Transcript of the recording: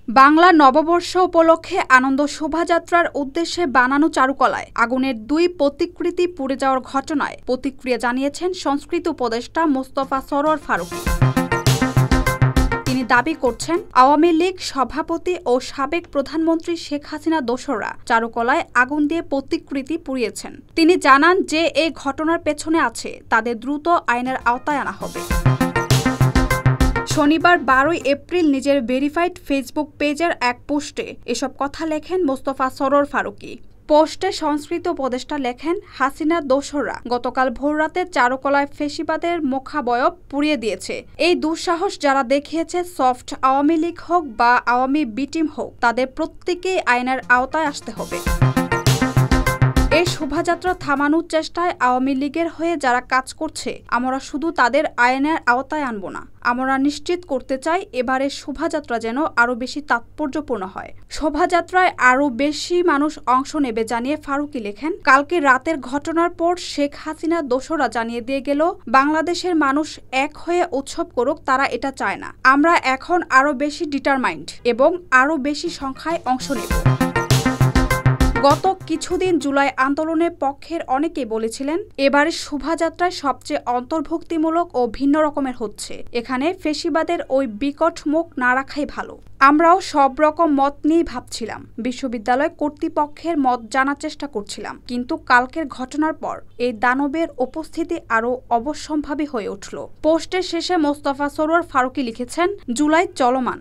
বাংলা নববর্ষ উপলক্ষে আনন্দ শোভাযাত্রার উদ্দেশ্যে বানানো চারুকলায় আগুনের 2 প্রতিকৃতি পুড়ে যাওয়ার ঘটনায় প্রতিক্রিয়া জানিয়েছেন সংস্কৃতি উপদেষ্টা মোস্তফা সরোয়ার ফারুকী। তিনি দাবি করছেন, আওয়ামী লীগ সভাপতি ও সাবেক প্রধানমন্ত্রী শেখ হাসিনা দোসররা চারুকলায় আগুন দিয়ে প্রতিকৃতি পুড়িয়েছেন। তিনি জানান যে এই ঘটনার পেছনে আছে তাদের দ্রুত আইনের আওতায় আনা হবে। শনিবার 12 এপ্রিল নিজের ভেরিফাইড ফেসবুক পেজের এক পোস্টে এসব কথা লেখেন মোস্তফা সরোয়ার ফারুকী। পোস্টে সংস্কৃতি উপদেষ্টা লেখেন, হাসিনা দোসররা গতকাল ভোররাতে চারুকলায় ফ্যাসিবাদের মুখাবয়ব পুড়িয়ে দিয়েছে। এই দুঃসাহস যারা দেখিয়েছে, সফট আওয়ামী লীগ হোক বা আওয়ামী বি টিম হোক, তাদের প্রত্যেকেই আইনের আওতায় আসতে হবে। এই শোভাযাত্রা থামানোর চেষ্টায় আওয়ামী লীগের হয়ে যারা কাজ করছে, আমরা শুধু তাদের আইনের আওতায় আনব না, আমরা নিশ্চিত করতে চাই এবারের শোভাযাত্রা যেন আরও বেশি তাৎপর্যপূর্ণ হয়। শোভাযাত্রায় আরও বেশি মানুষ অংশ নেবে জানিয়ে ফারুকী লেখেন, কালকে রাতের ঘটনার পর শেখ হাসিনা দোসররা জানিয়ে দিয়ে গেল, বাংলাদেশের মানুষ এক হয়ে উৎসব করুক, তারা এটা চায় না। আমরা এখন আরও বেশি ডিটারমাইন্ড এবং আরও বেশি সংখ্যায় অংশ নেব। গত কিছুদিন জুলাই আন্দোলনের পক্ষের অনেকেই বলেছিলেন, এবারের শোভাযাত্রায় সবচেয়ে অন্তর্ভুক্তিমূলক ও ভিন্ন রকমের হচ্ছে। এখানে ফ্যাসিবাদের ওই বিকট মুখ না রাখাই ভালো। আমরাও সব রকম মত নিয়েই ভাবছিলাম, বিশ্ববিদ্যালয় কর্তৃপক্ষের মত জানার চেষ্টা করছিলাম, কিন্তু কালকের ঘটনার পর এই দানবের উপস্থিতি আরও অবশ্যম্ভাবী হয়ে উঠল। পোস্টের শেষে মোস্তফা সরোয়ার ফারুকী লিখেছেন, জুলাই চলমান।